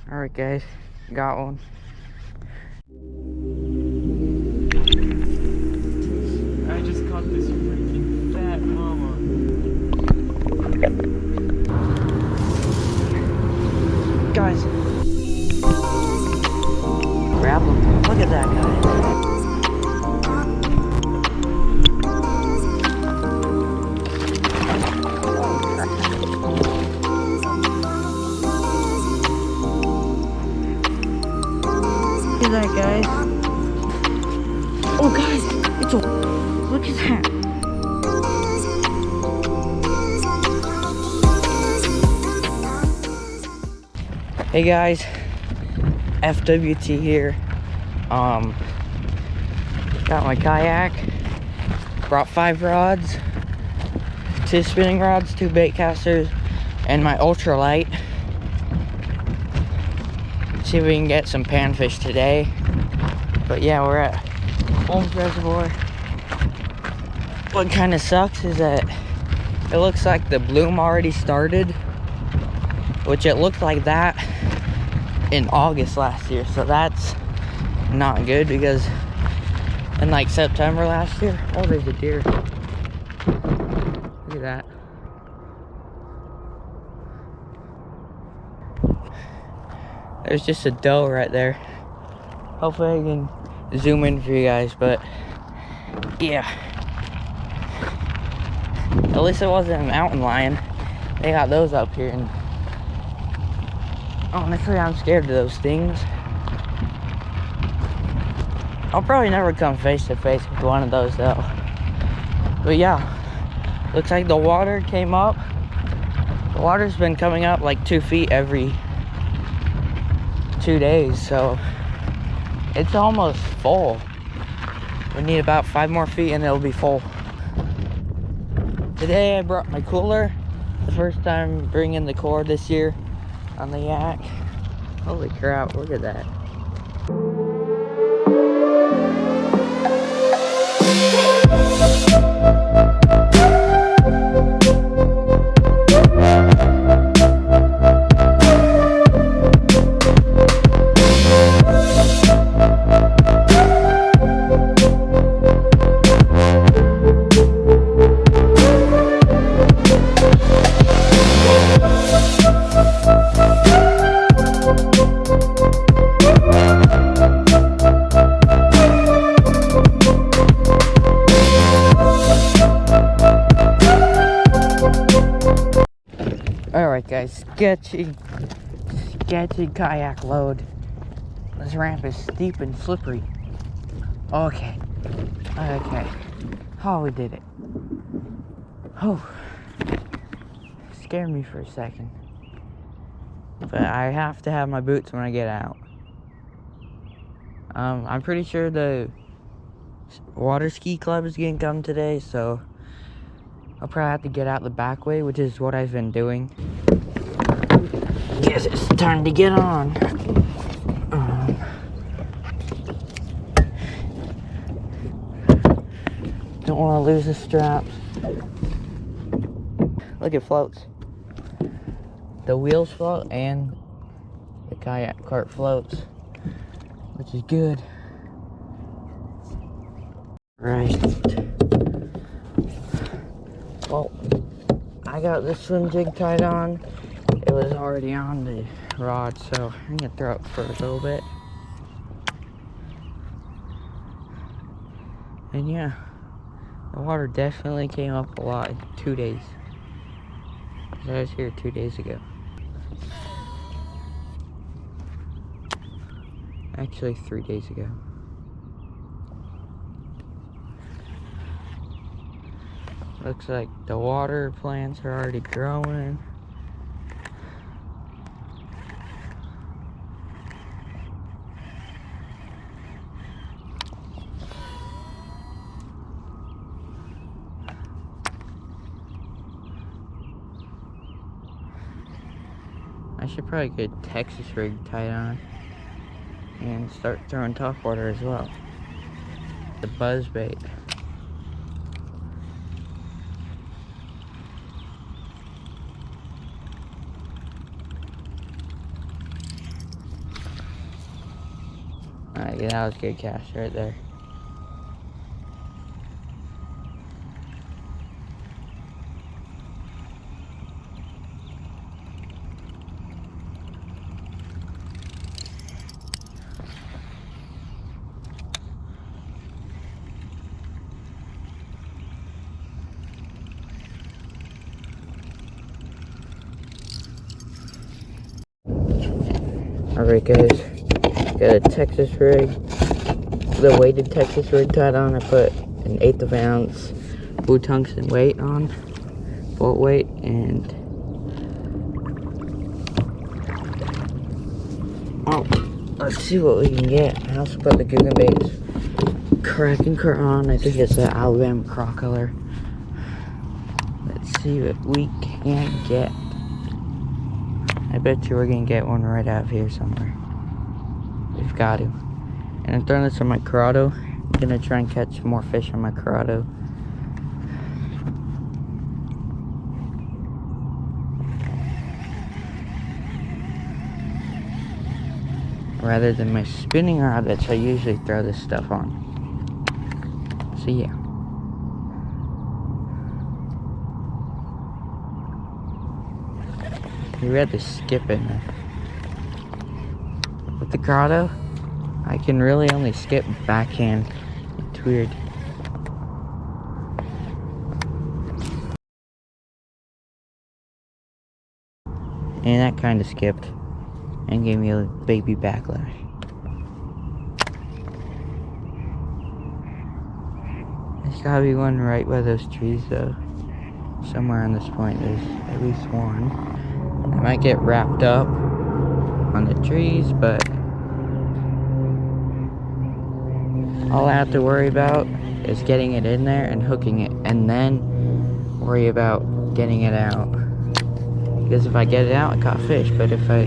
Alright guys, got one. I just caught this freaking fat mama. Guys, grab them. Look at that, guys. Look at that, guys. Oh, guys, it's a. Look at that. Hey guys, FWT here. Got my kayak. Brought 5 rods, 2 spinning rods, 2 baitcasters, and my ultralight. See if we can get some panfish today. But yeah, we're at Holmes Reservoir. What kind of sucks is that it looks like the bloom already started, which it looked like that in August last year, so that's not good because in like September last year, oh, there's a deer. Look at that. There's just a doe right there. Hopefully I can zoom in for you guys, but yeah. At least it wasn't a mountain lion. They got those up here, and honestly, I'm scared of those things. I'll probably never come face to face with one of those though. But yeah, looks like the water came up. The water's been coming up like 2 feet every 2 days, so it's almost full. We need about 5 more feet and it'll be full. Today I brought my cooler. The first time bringing the cord this year on the yak. Holy crap, look at that. Alright guys, sketchy kayak load. This ramp is steep and slippery. Okay. Oh, we did it. Oh, scared me for a second. But I have to have my boots when I get out. I'm pretty sure the water ski club is gonna come today, so I'll probably have to get out the back way, which is what I've been doing. Guess it's time to get on. Don't want to lose the straps. Look, it floats. The wheels float and the kayak cart floats, which is good. Right. Well, I got this swim jig tied on. It was already on the rod, so I'm gonna throw it for a little bit. And yeah, the water definitely came up a lot in 2 days. I was here 2 days ago. Actually, 3 days ago. Looks like the water plants are already growing. I should probably get Texas rig tied on and start throwing topwater as well. The buzz bait. Alright, yeah, that was a good cast right there. Alright guys, got a Texas rig, the weighted Texas rig tied on. I put an 1/8 of an ounce blue tungsten weight on, bolt weight, and oh, let's see what we can get. I also put the Googan Baits Kraken craw on. I think it's the Alabama craw color. Let's see what we can get. I bet you we're gonna get one right out of here somewhere. We've got to. And I'm throwing this on my Curado. I'm gonna try and catch more fish on my Curado. Rather than my spinning rod, which I usually throw this stuff on. So yeah. You rather skip it. With the Curado, I can really only skip backhand. It's weird. And that kind of skipped and gave me a baby backlash. There's gotta be one right by those trees though. Somewhere on this point there's at least one. I might get wrapped up on the trees, but all I have to worry about is getting it in there and hooking it, and then worry about getting it out. Because if I get it out, I caught fish, but if I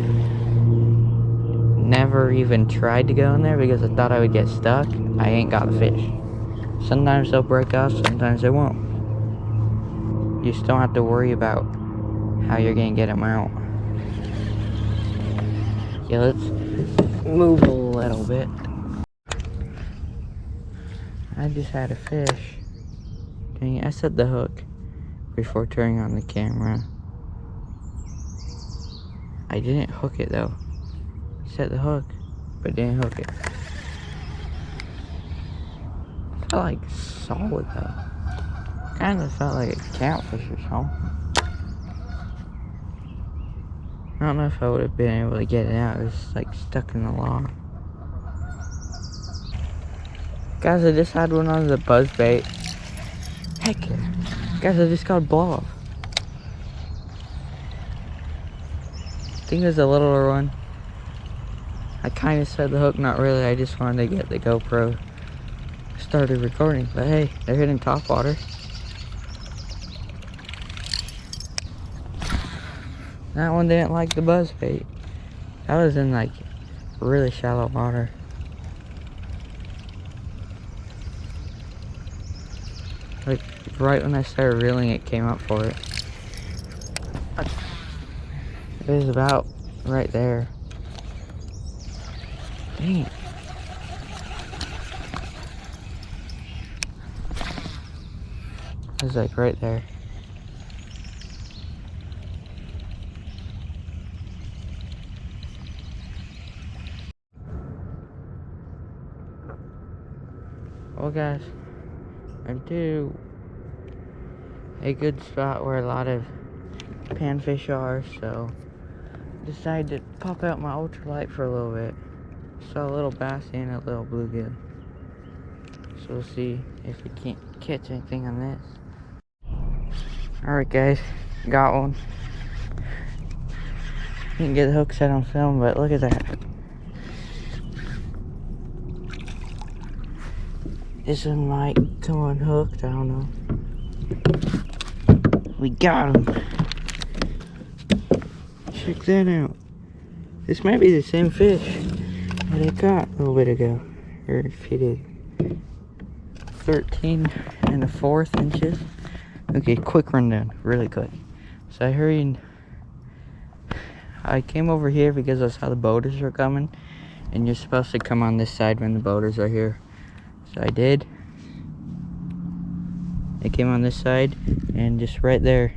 never even tried to go in there because I thought I would get stuck, I ain't got a fish. Sometimes they'll break off, sometimes they won't. You just don't have to worry about how you're gonna get them out. Yeah, let's move a little bit. I just had a fish. Dang it, I set the hook before turning on the camera. I didn't hook it though. Set the hook, but didn't hook it. It felt like solid though. Kinda felt like a catfish or something. I don't know if I would have been able to get it out. It was like stuck in the log. Guys, I just had one on the buzz bait. Heck yeah. Guys, I just got a blow off. I think it was a littler one. I kind of set the hook, not really. I just wanted to get the GoPro started recording. But hey, they're hitting top water. That one didn't like the buzz bait. That was in like really shallow water. Like right when I started reeling, it came up for it. It was about right there. Dang it. It was like right there. Well guys, I'm to a good spot where a lot of panfish are, so decided to pop out my ultralight for a little bit. Saw a little bass and a little bluegill. So we'll see if we can't catch anything on this. Alright guys, got one. Didn't get the hook set on film, but look at that. This one might come unhooked, I don't know. We got him. Check that out. This might be the same fish that I caught a little bit ago. Or if you did. 13 1/4 inches. Okay, quick rundown, really quick. So I came over here because I saw the boaters were coming. and you're supposed to come on this side when the boaters are here. So I did. I came on this side, and just right there,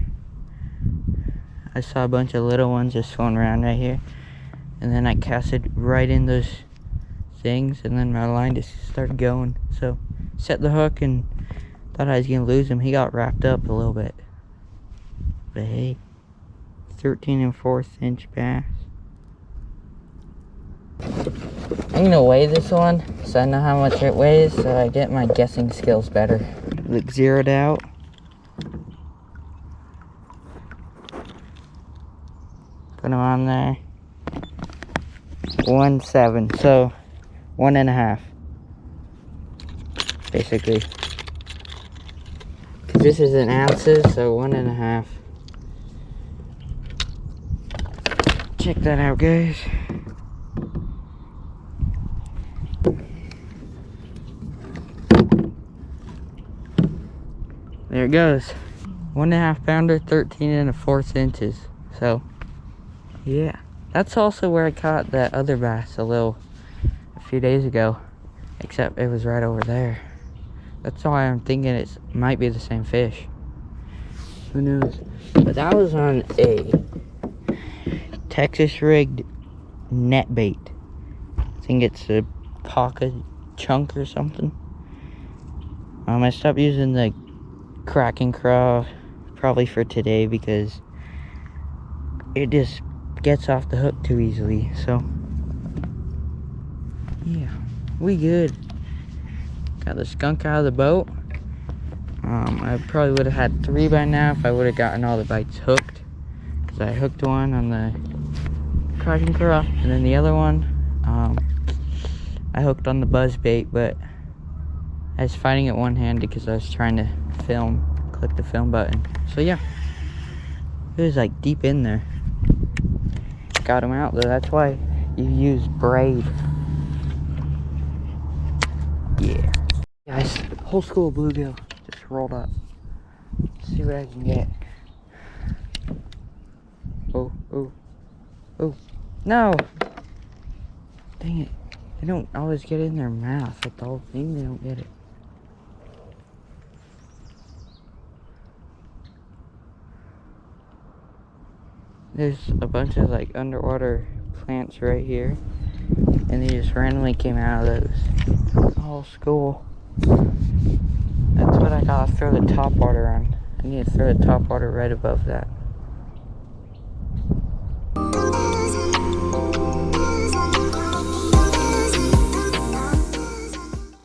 I saw a bunch of little ones just swimming around right here. And then I casted right in those things, and then my line just started going. So set the hook and thought I was gonna lose him. He got wrapped up a little bit. But hey, 13 1/4 inch bass. I'm gonna weigh this one so I know how much it weighs, so I get my guessing skills better. Look zeroed out. Put them on there. 1.7, so 1.5. Basically. Because this is in ounces, so 1.5. Check that out, guys. There it goes. 1.5 pounder, 13 1/4 inches. So, yeah. That's also where I caught that other bass a few days ago. Except it was right over there. That's why I'm thinking it might be the same fish. Who knows? But that was on a Texas rigged net bait. I think it's a pocket chunk or something. I stopped using the cracking craw probably for today because it just gets off the hook too easily. So yeah, we good. Got the skunk out of the boat. I probably would have had 3 by now if I would have gotten all the bites hooked, because I hooked one on the cracking craw, and then the other one I hooked on the buzz bait, but I was fighting it one-handed because I was trying to click the film button. So yeah, it was like deep in there. Got him out though. That's why you use braid. Yeah, guys, whole school of bluegill just rolled up. Let's see what I can get. Oh, no! Dang it! They don't always get in their mouth. That's the whole thing. They don't get it. There's a bunch of like underwater plants right here, and they just randomly came out of those. The whole school. That's what I gotta throw the top water on. I need to throw the top water right above that.